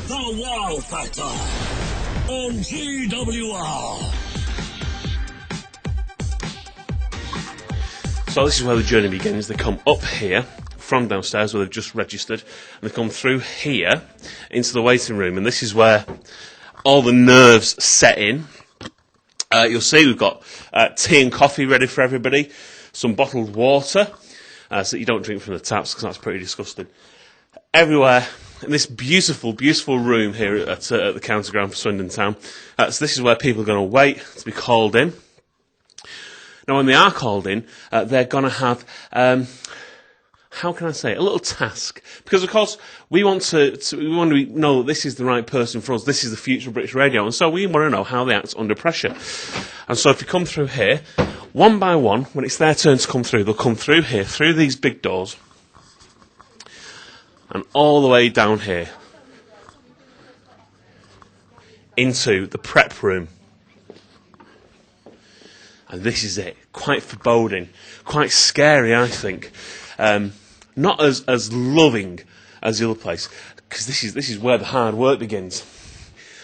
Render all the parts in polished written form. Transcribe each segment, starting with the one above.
The Wow Factor on GWR. So this is where the journey begins. They come up here from downstairs where they've just registered, and they come through here into the waiting room, and this is where all the nerves set in. You'll see we've got tea and coffee ready for everybody, some bottled water, so that you don't drink from the taps because that's pretty disgusting. Everywhere in this beautiful, beautiful room here at the county ground for Swindon Town. So this is where people are going to wait to be called in. Now, when they are called in, they're going to have, how can I say it, a little task. Because, of course, we want to know this is the right person for us, this is the future of British radio, and so we want to know how they act under pressure. And so if you come through here, one by one, when it's their turn to come through, they'll come through here, through these big doors, and all the way down here, into the prep room. And this is it. Quite foreboding. Quite scary, I think. Not as loving as the other place. Because this is where the hard work begins.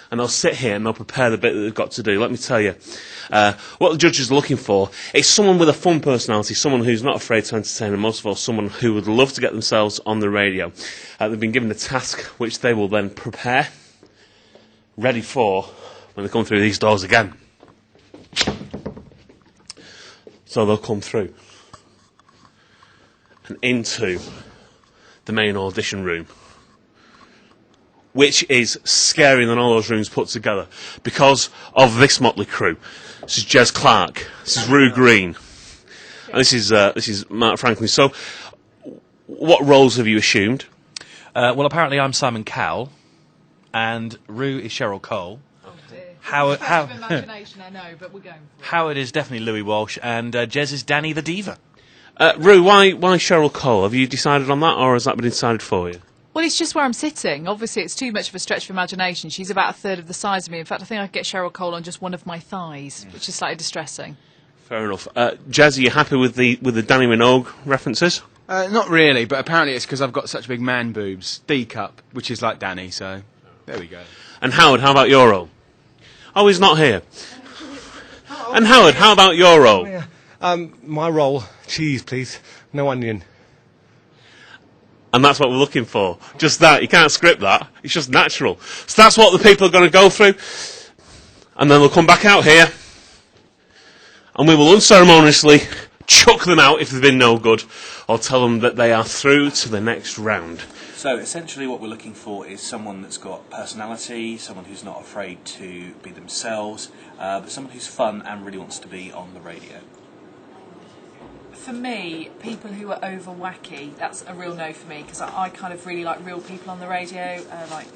And they'll sit here and they'll prepare the bit that they've got to do. Let me tell you. What the judges are looking for is someone with a fun personality. Someone who's not afraid to entertain. And most of all, someone who would love to get themselves on the radio. They've been given a task which they will then prepare. Ready for when they come through these doors again. So they'll come through and into the main audition room, which is scarier than all those rooms put together because of this motley crew. This is Jez Clark, this is Rue Green, and this is Mark Franklin. So, what roles have you assumed? Well, apparently I'm Simon Cowell, and Rue is Cheryl Cole. Howard imagination, I know, but we're going for it. Howard is definitely Louis Walsh, and Jez is Danny the Diva. Rue, why Cheryl Cole? Have you decided on that, or has that been decided for you? Well, it's just where I'm sitting. Obviously, it's too much of a stretch of imagination. She's about a third of the size of me. In fact, I think I could get Cheryl Cole on just one of my thighs, which is slightly distressing. Fair enough. Jez, are you happy with the Danny Minogue references? Not really, but apparently it's because I've got such big man boobs. D cup, which is like Danny, so there we go. And Howard, how about your role? Oh, he's not here. And Howard, how about your role? Yeah. My role, cheese, please. No onion. And that's what we're looking for. Just that. You can't script that. It's just natural. So that's what the people are going to go through. And then they'll come back out here. And we will unceremoniously chuck them out if they've been no good. Or tell them that they are through to the next round. So essentially what we're looking for is someone that's got personality, someone who's not afraid to be themselves, but someone who's fun and really wants to be on the radio. For me, people who are over wacky, that's a real no for me, because I kind of really like real people on the radio, like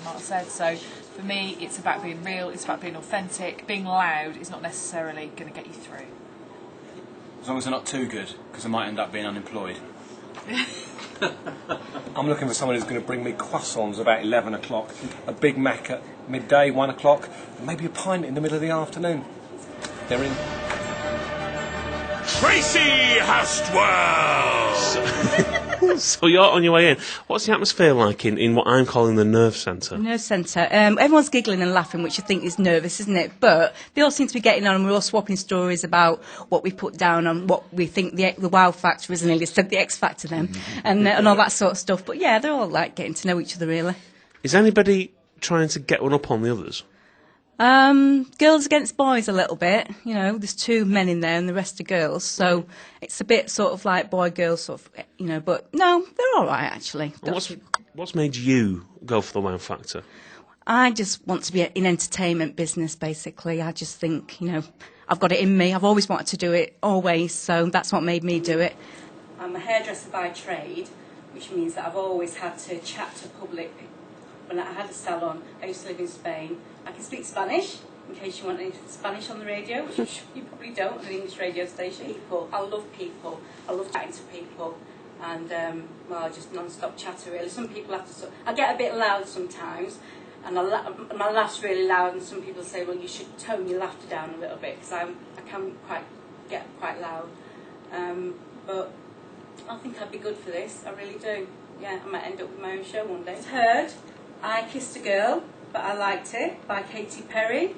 Mark said. So for me, it's about being real, it's about being authentic. Being loud is not necessarily going to get you through. As long as they're not too good, because I might end up being unemployed. I'm looking for someone who's going to bring me croissants about 11 o'clock, a Big Mac at midday, 1 o'clock, and maybe a pint in the middle of the afternoon. They're in. Tracy Hastwell! So you're on your way in. What's the atmosphere like in what I'm calling the nerve centre? Nerve centre. Everyone's giggling and laughing, which I think is nervous, isn't it? But they all seem to be getting on, and we're all swapping stories about what we put down on what we think the wow factor is, and nearly said the X factor then, and all that sort of stuff. But yeah, they're all like getting to know each other, really. Is anybody trying to get one up on the others? Girls against boys a little bit, you know, there's 2 men in there and the rest are girls, so it's a bit sort of like boy-girl sort of, you know, but no, they're all right, actually. And what's made you go for the wow factor? I just want to be in entertainment business, basically. I just think, you know, I've got it in me. I've always wanted to do it, always, so that's what made me do it. I'm a hairdresser by trade, which means that I've always had to chat to public. When I had a salon, I used to live in Spain. I can speak Spanish, in case you want any Spanish on the radio, which you probably don't, an English radio station. People, I love people. I love chatting to people. And, well, just non-stop chatter, really. Some people have to... I get a bit loud sometimes, and my laugh's really loud, and some people say, well, you should tone your laughter down a little bit, because I can get quite loud. But I think I'd be good for this, I really do. Yeah, I might end up with my own show one day. It's heard, I Kissed a Girl, But I Liked It by Katy Perry.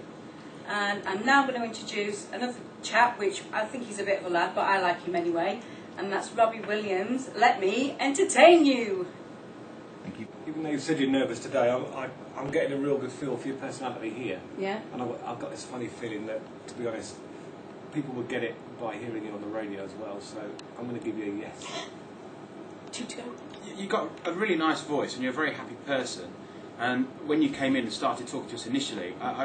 And I'm now going to introduce another chap, which I think he's a bit of a lad, but I like him anyway. And that's Robbie Williams. Let Me Entertain You. Thank you. Even though you said you're nervous today, I'm getting a real good feel for your personality here. Yeah. And I've got this funny feeling that, to be honest, people would get it by hearing you on the radio as well. So I'm going to give you a yes. 2 to go. You've got a really nice voice and you're a very happy person. And when you came in and started talking to us initially, I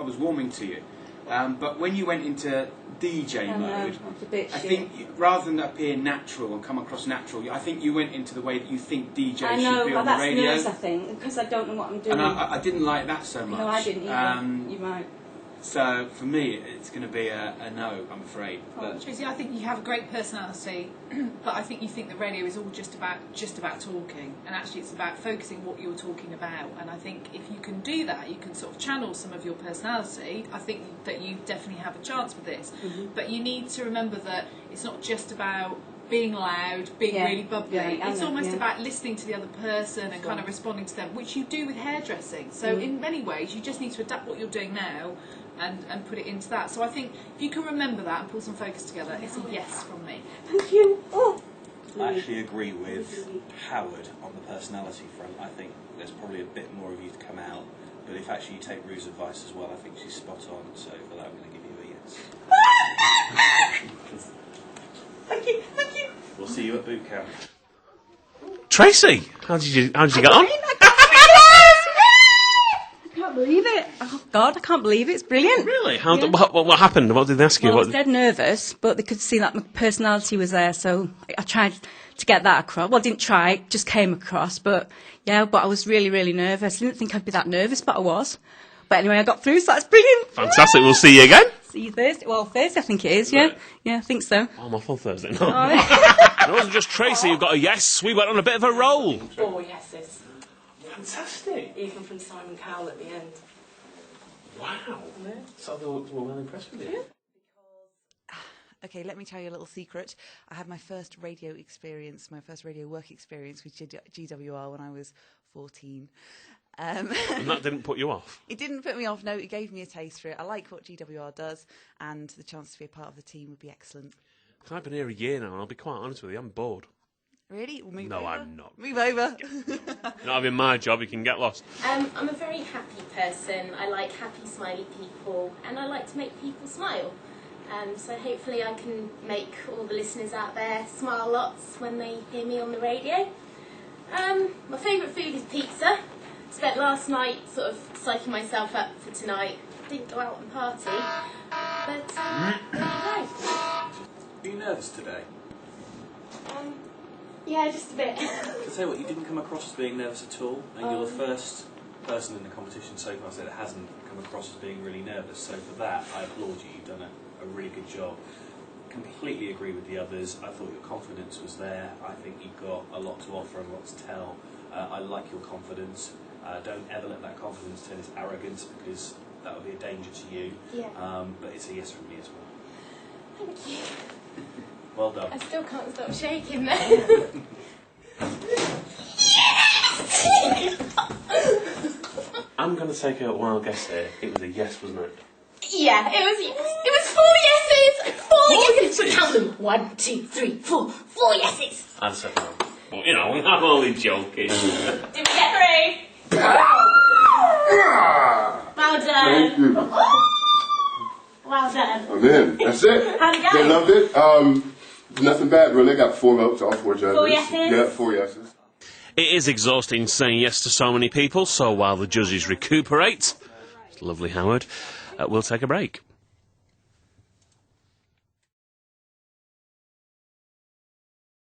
was warming to you. But when you went into DJ mode, I think rather than appear natural and come across natural, I think you went into the way that you think DJs should be on the radio. I know, that's nerves, I think, because I don't know what I'm doing. And I didn't like that so much. No, I didn't either. You might. So for me, it's going to be a no, I'm afraid. But Tracy, I think you have a great personality, but I think you think the radio is all just about talking, and actually it's about focusing what you're talking about. And I think if you can do that, you can sort of channel some of your personality. I think that you definitely have a chance with this. Mm-hmm. But you need to remember that it's not just about being loud, being really bubbly. It's almost about listening to the other person and kind of responding to them, which you do with hairdressing. So in many ways, you just need to adapt what you're doing now and put it into that. So I think if you can remember that and pull some focus together, it's a yes from me. Thank you. Oh. I actually agree with Howard on the personality front. I think there's probably a bit more of you to come out. But if actually you take Rue's advice as well, I think she's spot on. So for that, I'm going to give you a yes. Thank you. Thank you. We'll see you at boot camp. Tracy, how did you get on? I can't believe it. Oh God, I can't believe it. It's brilliant. Really? What happened? What did they ask you? Well, I was dead nervous, but they could see that my personality was there, so I tried to get that across. Well, I didn't try, it just came across, but I was really, really nervous. I didn't think I'd be that nervous, but I was. But anyway, I got through, so that's brilliant. Fantastic. We'll see you again. See you Thursday. Well, Thursday, I think it is, yeah. Right. Yeah, I think so. Oh, I'm off on Thursday. No. Oh. It wasn't just Tracy who got a yes. We went on a bit of a roll. 4 yeses. Fantastic. Even from Simon Cowell at the end. Wow. So they were well impressed with you. Okay, let me tell you a little secret. I had my first radio experience, my first radio work experience with GWR when I was 14. And that didn't put you off? It didn't put me off, no. It gave me a taste for it. I like what GWR does, and the chance to be a part of the team would be excellent. I've been here a year now, and I'll be quite honest with you, I'm bored. Really? We'll move no, over. I'm not. Move over. Not having my job, you can get lost. I'm a very happy person. I like happy, smiley people, and I like to make people smile. So hopefully I can make all the listeners out there smile lots when they hear me on the radio. My favourite food is pizza. Spent last night sort of psyching myself up for tonight. Didn't go out and party, but there you go. Are you nervous today? Yeah, just a bit. I'll tell you what, you didn't come across as being nervous at all, and you're the first person in the competition so far that hasn't come across as being really nervous. So for that, I applaud you. You've done a really good job. Completely agree with the others. I thought your confidence was there. I think you've got a lot to offer and a lot to tell. I like your confidence. Don't ever let that confidence turn into arrogance, because that would be a danger to you. Yeah. But it's a yes from me as well. Thank you. Well done. I still can't stop shaking though. I'm going to take a wild guess here. It was a yes, wasn't it? Yeah, it was 4 yeses. 4 yeses. Count them. 1, 2, 3, 4. 4 yeses. I'd say no. But, you know, I'm only joking. Did we get 3? Well done. Thank you. Well done. I'm in. That's it. How'd it go? They loved it. Nothing bad, really. Got 4 votes, all 4 judges. 4 yeses? Yeah, 4 yeses. It is exhausting saying yes to so many people, so while the judges recuperate, it's lovely, Howard, we'll take a break.